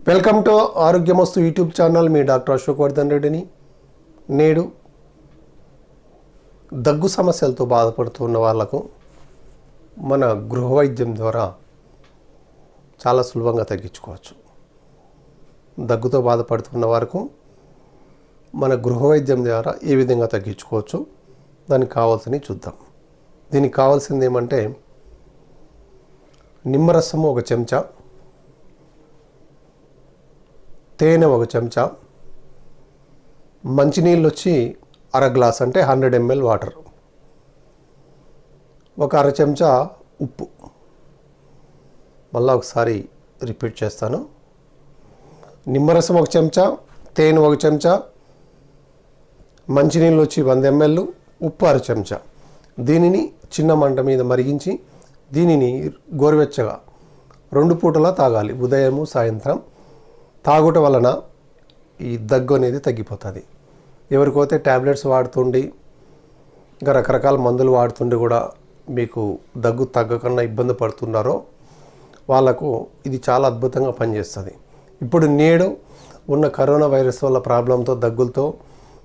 Welcome to Arogyamastu YouTube channel. మీ doctor Ashok Vardhan రెడ్డిని. నేడు దగ్గు సమస్యలతో బాధపడుతున్న వాళ్లకు మన గృహ వైద్యం ద్వారా చాలా సులభంగా తగ్గించుకోవచ్చు. దగ్గుతో బాధపడుతున్న వారికి మన గృహ వైద్యం ద్వారా ఏ విధంగా తగ్గించుకోవచ్చు, దానికి కావాల్సినవి చూద్దాం. దీనికి కావాల్సింది ఏమంటే నిమ్మరసము 1 చెంచా, తేనె 1 చెంచా, మంచినీళ్ళు వచ్చి 1/2 గ్లాస్ అంటే 100 ml వాటర్, 1/2 చెంచా ఉప్పు. మళ్ళీ ఒకసారి రిపీట్ చేస్తాను. నిమ్మరసం 1 చెంచా, తేనె 1 చెంచా, మంచినీళ్ళు వచ్చి 100 ml, ఉప్పు 1/2 చెంచా. దీనిని చిన్న మంట మీద మరిగించి దీనిని గోరువెచ్చగా 2 పూటలా తాగాలి, ఉదయము సాయంత్రం. తాగుట వలన ఈ దగ్గు అనేది తగ్గిపోతుంది. ఎవరికైతే ట్యాబ్లెట్స్ వాడుతుండి ఇంకా రకరకాల మందులు వాడుతుండి కూడా మీకు దగ్గు తగ్గకుండా ఇబ్బంది పడుతున్నారో వాళ్ళకు ఇది చాలా అద్భుతంగా పనిచేస్తుంది. ఇప్పుడు నేడు ఉన్న కరోనా వైరస్ వల్ల ప్రాబ్లంతో దగ్గులతో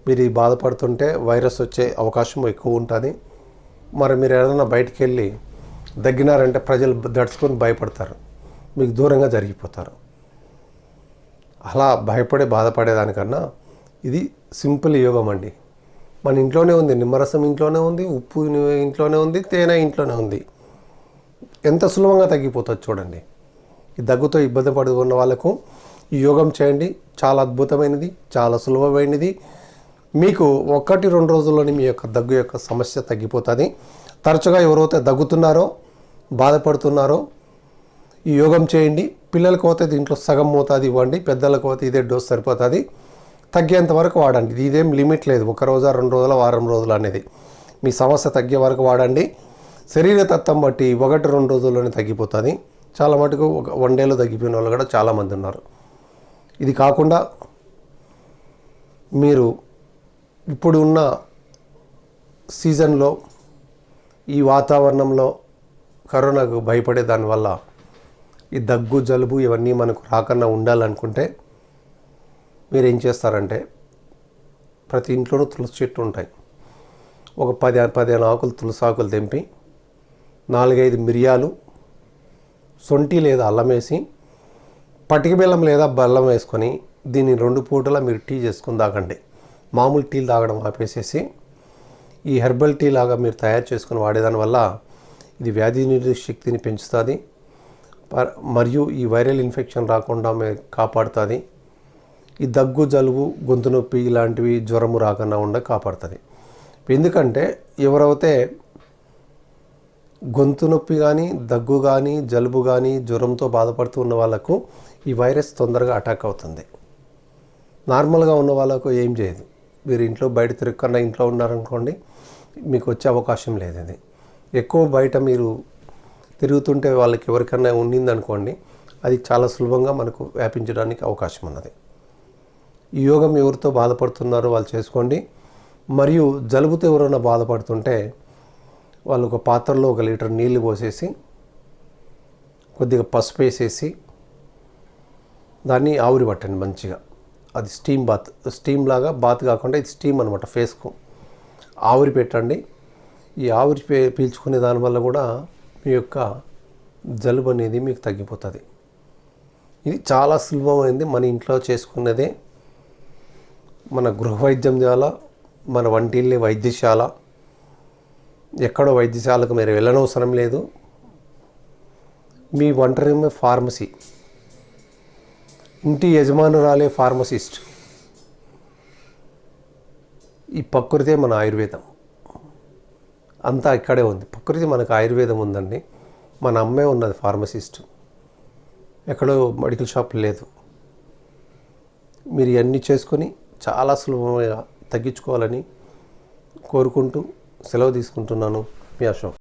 మీరు బాధపడుతుంటే వైరస్ వచ్చే అవకాశం ఎక్కువ ఉంటుంది. మరి మీరు ఏదైనా బయటికి వెళ్ళి దగ్గినారంటే ప్రజలు దడుచుకొని భయపడతారు, మీకు దూరంగా జరిగిపోతారు. అలా బాధపడేదానికన్నా ఇది సింపుల్ యోగం అండి. మన ఇంట్లోనే ఉంది, నిమ్మరసం ఇంట్లోనే ఉంది, ఉప్పు ఇంట్లోనే ఉంది, తేనె ఇంట్లోనే ఉంది. ఎంత సులభంగా తగ్గిపోతుంది చూడండి. ఈ దగ్గుతో ఇబ్బంది పడుతున్న వాళ్ళకు ఈ యోగం చేయండి. చాలా అద్భుతమైనది, చాలా సులభమైనది. మీకు 1-2 రోజుల్లోనే మీ యొక్క దగ్గు యొక్క సమస్య తగ్గిపోతుంది. తరచుగా ఎవరైతే దగ్గుతున్నారో బాధపడుతున్నారో ఈ యోగం చేయండి. పిల్లలకు అయితే దీంట్లో సగం మోతాదు ఇవ్వండి, పెద్దలకు అయితే ఇదే డోస్ సరిపోతుంది. తగ్గేంత వరకు వాడండి. ఇదేం లిమిట్ లేదు, 1 రోజు 2 రోజుల వారం రోజులు అనేది. మీ సమస్య తగ్గే వరకు వాడండి. శరీర తత్వం బట్టి 1-2 రోజుల్లోనే తగ్గిపోతుంది. చాలా మటుకు 1 డేలో తగ్గిపోయిన వాళ్ళు కూడా చాలామంది ఉన్నారు. ఇది కాకుండా మీరు ఇప్పుడు ఉన్న సీజన్లో ఈ వాతావరణంలో కరోనాకు భయపడే దానివల్ల ఈ దగ్గు జలుబు ఇవన్నీ మనకు రాకుండా ఉండాలనుకుంటే మీరు ఏం చేస్తారంటే ప్రతి ఇంట్లోనూ తులసి చెట్టు ఉంటాయి. ఒక 15 ఆకులు తులసి ఆకులు తెంపి 4-5 మిరియాలు, సొంటి లేదా అల్లం వేసి పటిక బెల్లం లేదా బెల్లం వేసుకొని దీన్ని 2 పూటలా మీరు టీ చేసుకుని తాగండి. మామూలు టీలు తాగడం ఆపేసేసి ఈ హెర్బల్ టీ లాగా మీరు తయారు చేసుకుని వాడేదాని వల్ల ఇది వ్యాధి నిరోధక శక్తిని పెంచుతుంది మరియు ఈ వైరల్ ఇన్ఫెక్షన్ రాకుండా కాపాడుతుంది. ఈ దగ్గు జలుబు గొంతు నొప్పి ఇలాంటివి జ్వరము రాకుండా కాపాడుతుంది. ఎందుకంటే ఎవరైతే గొంతు నొప్పి కానీ దగ్గు కానీ జలుబు కానీ జ్వరంతో బాధపడుతున్న వాళ్ళకు ఈ వైరస్ తొందరగా అటాక్ అవుతుంది. నార్మల్గా ఉన్న వాళ్ళకు ఏం చేయదు. మీరు ఇంట్లో బయట తిరగకుండా ఇంట్లో ఉన్నారనుకోండి, మీకు వచ్చే అవకాశం లేదు. ఇది ఎక్కువ బయట మీరు తిరుగుతుంటే వాళ్ళకి ఎవరికైనా ఉండిందనుకోండి, అది చాలా సులభంగా మనకు వ్యాపించడానికి అవకాశం ఉన్నది. ఈ యోగం ఎవరితో బాధపడుతున్నారో వాళ్ళు చేసుకోండి. మరియు జలుబుతో ఎవరైనా బాధపడుతుంటే వాళ్ళు ఒక పాత్రలో 1 లీటర్ నీళ్లు పోసేసి కొద్దిగా పసుపు వేసేసి దాన్ని ఆవిరి పట్టండి మంచిగా. అది స్టీమ్ లాగా బాత్ కాకుండా ఇది స్టీమ్ అనమాట. ఫేస్కు ఆవిరి పెట్టండి. ఈ ఆవిరి పీల్చుకునే దానివల్ల కూడా మీ యొక్క జలుబు అనేది మీకు తగ్గిపోతుంది. ఇది చాలా సులభమైంది, మన ఇంట్లో చేసుకున్నదే. మన గృహ వైద్యం ద్వారా మన వంటిల్లే వైద్యశాల, ఎక్కడో వైద్యశాలకు మీరు వెళ్ళనవసరం లేదు. మీ వంటరూమే ఫార్మసీ, ఇంటి యజమానురాలే ఫార్మసిస్ట్. ఈ ప్రకృతే మన ఆయుర్వేదం అంతా ఇక్కడే ఉంది. ప్రకృతి మనకు ఆయుర్వేదం ఉందండి. మన అమ్మే ఉన్నది ఫార్మసిస్ట్, ఎక్కడో మెడికల్ షాప్ లేదు. మీరు ఇవన్నీ చేసుకొని చాలా సులభంగా తగ్గించుకోవాలని కోరుకుంటూ సెలవు తీసుకుంటున్నాను. మీ అశోక్.